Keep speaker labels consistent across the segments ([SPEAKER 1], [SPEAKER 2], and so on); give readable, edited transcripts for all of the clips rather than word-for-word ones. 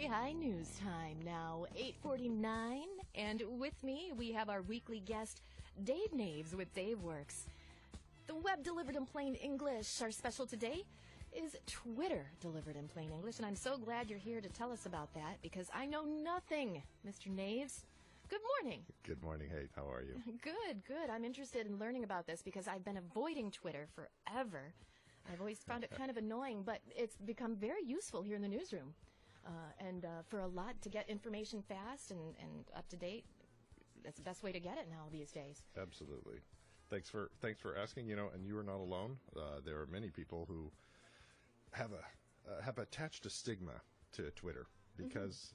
[SPEAKER 1] Sky High News time now, 8:49, and with me we have our weekly guest, Dave Naves with Dave Works. The web delivered in plain English. Our special today is Twitter delivered in plain English, and I'm so glad you're here to tell us about that because I know nothing, Mr. Naves. Good morning.
[SPEAKER 2] Good morning. Hey, how are you?
[SPEAKER 1] Good. I'm interested in learning about this because I've been avoiding Twitter forever. I've always found it kind of annoying, but it's become very useful here in the newsroom. And for a lot to get information fast and up to date, that's the best way to get it now these days.
[SPEAKER 2] Absolutely. Thanks for asking. And you are not alone. There are many people who have attached a stigma to Twitter because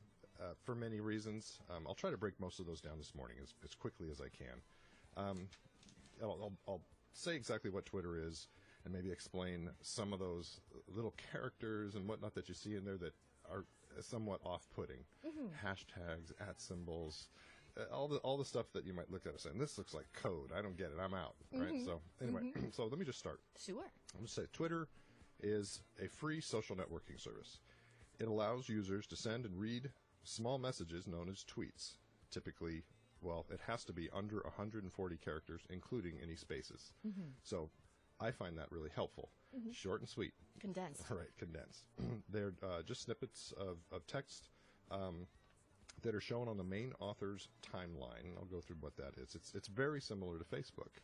[SPEAKER 2] for many reasons. I'll try to break most of those down this morning as quickly as I can. I'll say exactly what Twitter is and maybe explain some of those little characters and whatnot that you see in there that are somewhat off-putting. Hashtags, @ all the stuff that you might look at and say, this looks like code. I don't get it. I'm out. Right? So anyway, so let me just start.
[SPEAKER 1] Sure.
[SPEAKER 2] I'm going to say Twitter is a free social networking service. It allows users to send and read small messages known as tweets. Typically, it has to be under 140 characters, including any spaces. So I find that really helpful. Short and sweet.
[SPEAKER 1] Condensed.
[SPEAKER 2] Right, condensed. They're just snippets of text that are shown on the main author's timeline. I'll go through what that is. It's very similar to Facebook.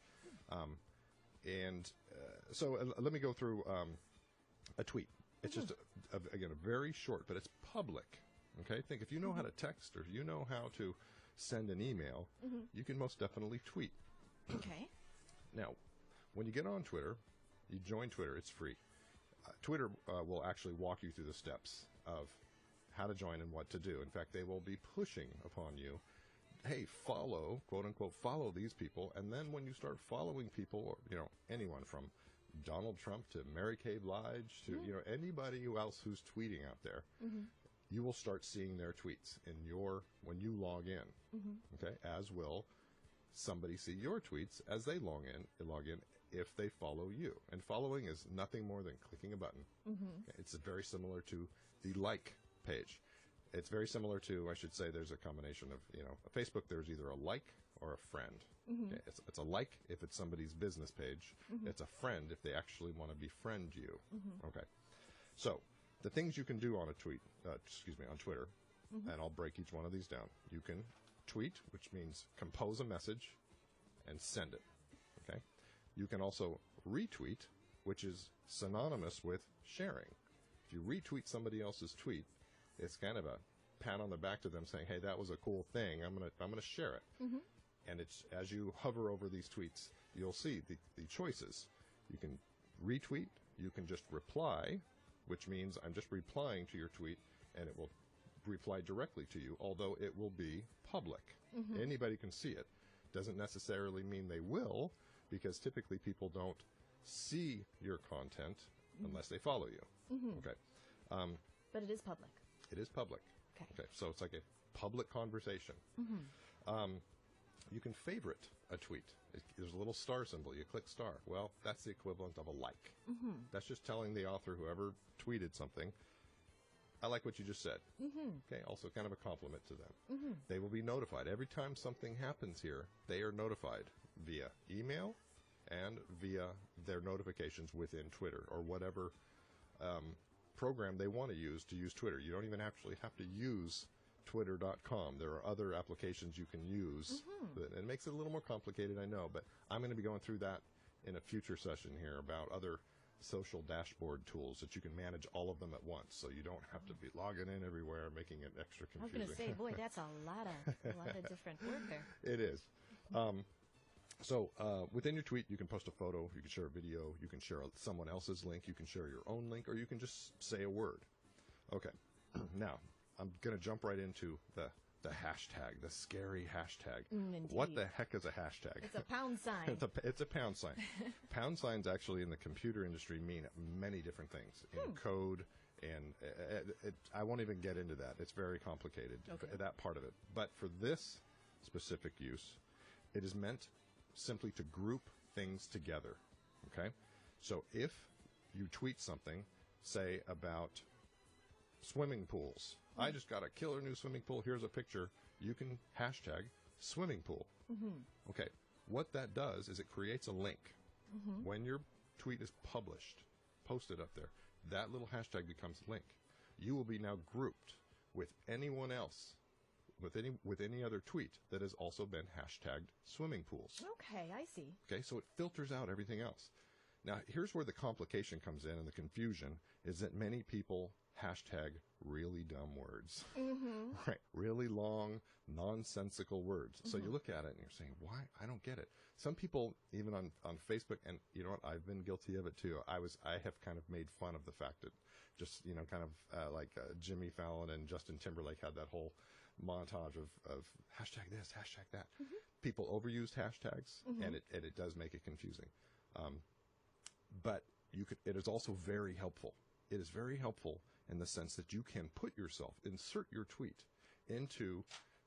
[SPEAKER 2] So let me go through a tweet. It's just, again, a very short, but it's public. Okay? Think if you know how to text or you know how to send an email, you can most definitely tweet.
[SPEAKER 1] Okay.
[SPEAKER 2] Now, when you get on Twitter, you join Twitter, it's free. Twitter will actually walk you through the steps of how to join and what to do. In fact, they will be pushing upon you, hey, follow, quote unquote, follow these people. And then when you start following people, or, anyone from Donald Trump to Mary Kay Blige to, anybody else who's tweeting out there, you will start seeing their tweets when you log in. Okay, as will somebody see your tweets as they log in if they follow you. And following is nothing more than clicking a button. Okay, it's very similar to the like page. It's very similar to, I should say, there's a combination of, Facebook, there's either a like or a friend. Okay, it's a like if it's somebody's business page. It's a friend if they actually want to befriend you. Okay, so the things you can do on on Twitter, and I'll break each one of these down. You can tweet, which means compose a message and send it. Okay. You can also retweet, which is synonymous with sharing. If you retweet somebody else's tweet, it's kind of a pat on the back to them saying, hey, that was a cool thing. I'm gonna share it. And it's as you hover over these tweets, you'll see the choices. You can retweet, you can just reply, which means I'm just replying to your tweet and it will reply directly to you, although it will be public. Anybody can see it. Doesn't necessarily mean they will, because typically people don't see your content unless they follow you. Okay.
[SPEAKER 1] But it is public.
[SPEAKER 2] It is public. Okay. So it's like a public conversation. You can favorite a tweet. There's a little star symbol. You click star. Well, that's the equivalent of a like. That's just telling the author, whoever tweeted something, I like what you just said. Okay, also kind of a compliment to them. They will be notified. Every time something happens here, they are notified via email and via their notifications within Twitter or whatever program they want to use Twitter. You don't even actually have to use Twitter.com. There are other applications you can use. It makes it a little more complicated, I know, but I'm going to be going through that in a future session here about other social dashboard tools that you can manage all of them at once, so you don't have to be logging in everywhere, making it extra confusing.
[SPEAKER 1] I was going to say, boy, that's a lot of different work there.
[SPEAKER 2] It is. So within your tweet, you can post a photo, you can share a video, you can share someone else's link, you can share your own link, or you can just say a word. Okay. Now, I'm going to jump right into the hashtag, the scary hashtag. What the heck is a hashtag?
[SPEAKER 1] It's a pound sign.
[SPEAKER 2] It's a pound sign. Pound signs actually in the computer industry mean many different things in code, and I won't even get into that. It's very complicated, that part of it. But for this specific use, it is meant simply to group things together. Okay? So if you tweet something, say about swimming pools. I just got a killer new swimming pool. Here's a picture. You can hashtag swimming pool. Okay. What that does is it creates a link. When your tweet is published, posted up there, that little hashtag becomes a link. You will be now grouped with anyone else, with any other tweet that has also been hashtagged swimming pools.
[SPEAKER 1] Okay, I see.
[SPEAKER 2] Okay, so it filters out everything else. Now, here's where the complication comes in and the confusion is that many people hashtag really dumb words. Right, really long, nonsensical words. So you look at it and you're saying, why? I don't get it. Some people, even on Facebook, and you know what, I've been guilty of it too. I have kind of made fun of the fact that just, kind of like Jimmy Fallon and Justin Timberlake had that whole montage of hashtag this, hashtag that. People overused hashtags, and it does make it confusing. But it is also very helpful. It is very helpful in the sense that you can insert your tweet into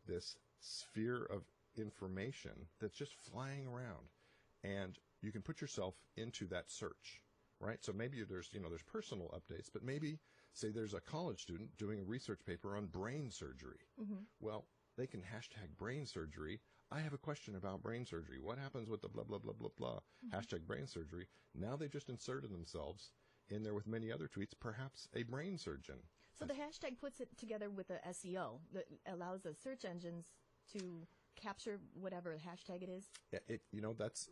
[SPEAKER 2] this sphere of information that's just flying around, and you can put yourself into that search, right? So maybe there's personal updates, but maybe say there's a college student doing a research paper on brain surgery. Well, they can hashtag brain surgery. I have a question about brain surgery. What happens with the blah, blah, blah, blah, blah, hashtag brain surgery. Now they've just inserted themselves in there with many other tweets, perhaps a brain surgeon.
[SPEAKER 1] So the hashtag puts it together with the SEO that allows the search engines to capture whatever hashtag it is?
[SPEAKER 2] Yeah, that's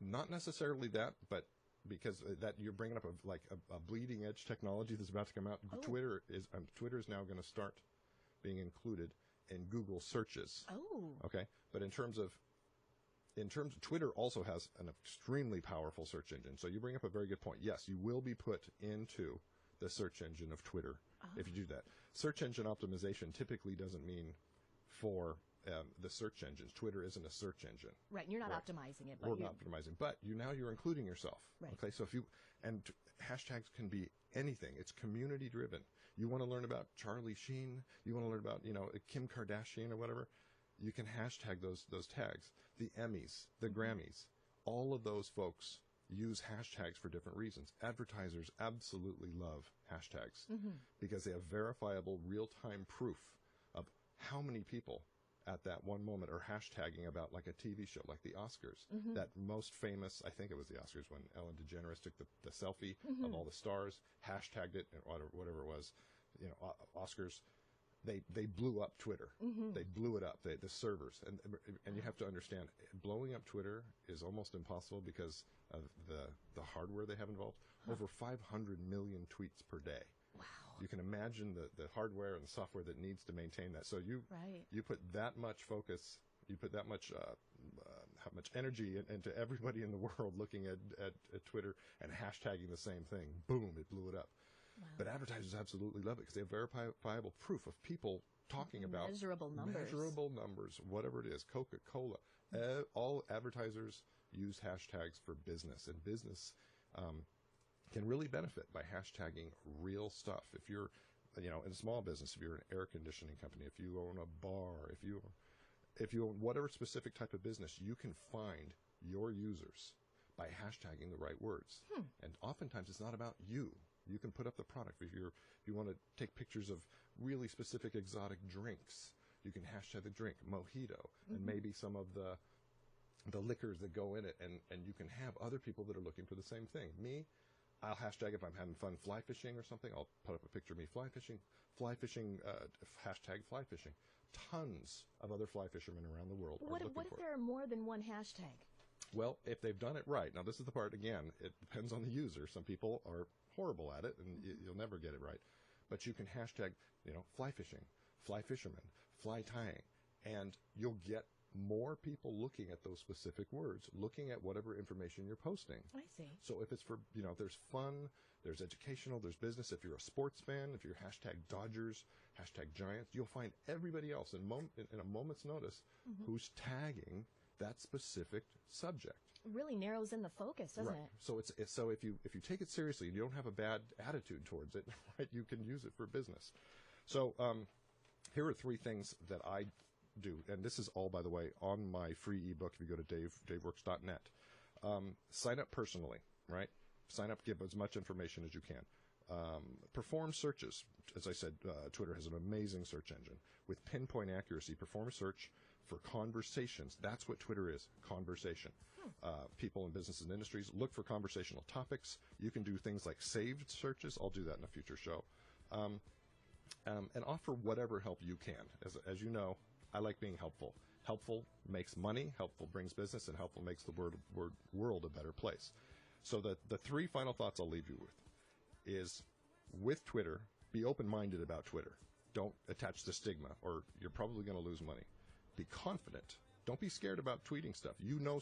[SPEAKER 2] not necessarily that, but because that you're bringing up a bleeding edge technology that's about to come out. Twitter is now going to start being included in Google searches. Okay, but in terms of Twitter also has an extremely powerful search engine. So you bring up a very good point. Yes, you will be put into the search engine of Twitter if you do that. Search engine optimization typically doesn't mean for the search engines. Twitter isn't a search engine.
[SPEAKER 1] Right, you're not optimizing it.
[SPEAKER 2] We're not optimizing, but you're including yourself.
[SPEAKER 1] Right.
[SPEAKER 2] Okay, so hashtags can be anything. It's community driven. You want to learn about Charlie Sheen, you want to learn about, Kim Kardashian or whatever, you can hashtag those tags. The Emmys, the Grammys, all of those folks use hashtags for different reasons. Advertisers absolutely love hashtags because they have verifiable real-time proof of how many people at that one moment are hashtagging about like a TV show, like the Oscars. That most famous, I think it was the Oscars when Ellen DeGeneres took the selfie of all the stars, hashtagged it, and whatever it was, Oscars. They blew up Twitter. They blew it up, the servers. And you have to understand, blowing up Twitter is almost impossible because of the hardware they have involved. Over 500 million tweets per day.
[SPEAKER 1] Wow.
[SPEAKER 2] You can imagine the hardware and the software that needs to maintain that. So you put that much focus, you put that much how much energy into everybody in the world looking at Twitter and hashtagging the same thing. Boom, it blew it up.
[SPEAKER 1] Wow.
[SPEAKER 2] But advertisers absolutely love it because they have verifiable proof of people talking about
[SPEAKER 1] measurable numbers,
[SPEAKER 2] whatever it is, Coca-Cola. All advertisers use hashtags for business, and business can really benefit by hashtagging real stuff. If you're, in a small business, if you're an air conditioning company, if you own a bar, if you own whatever specific type of business, you can find your users by hashtagging the right words. And oftentimes it's not about you. You can put up the product. If you want to take pictures of really specific exotic drinks, you can hashtag the drink, mojito, and maybe some of the liquors that go in it, and you can have other people that are looking for the same thing. Me, I'll hashtag if I'm having fun fly fishing or something. I'll put up a picture of me fly fishing, hashtag fly fishing. Tons of other fly fishermen around the world are looking for it.
[SPEAKER 1] What if there are more than one hashtag?
[SPEAKER 2] Well, if they've done it right. Now, this is the part, again, it depends on the user. Some people are horrible at it, and you'll never get it right. But you can hashtag, fly fishing, fly fisherman, fly tying, and you'll get more people looking at those specific words, looking at whatever information you're posting.
[SPEAKER 1] I see.
[SPEAKER 2] So if it's for, there's fun, there's educational, there's business. If you're a sports fan, if you're hashtag Dodgers, hashtag Giants, you'll find everybody else in a moment's notice who's tagging that specific subject.
[SPEAKER 1] Really narrows in the focus, doesn't it?
[SPEAKER 2] So so if you take it seriously and you don't have a bad attitude towards it, right, you can use it for business. So here are 3 things that I do, and this is all, by the way, on my free ebook. If you go to daveworks.net, sign up personally, right? Sign up, give as much information as you can. Perform searches. As I said, Twitter has an amazing search engine. With pinpoint accuracy, perform a search for conversations. That's what Twitter is, conversation. People in business and industries look for conversational topics. You can do things like saved searches. I'll do that in a future show. And offer whatever help you can. As you know, I like being helpful. Helpful makes money, helpful brings business, and helpful makes the world a better place. So the three final thoughts I'll leave you with is, with Twitter, be open-minded about Twitter. Don't attach the stigma, or you're probably going to lose money. Be confident. Don't be scared about tweeting stuff. You know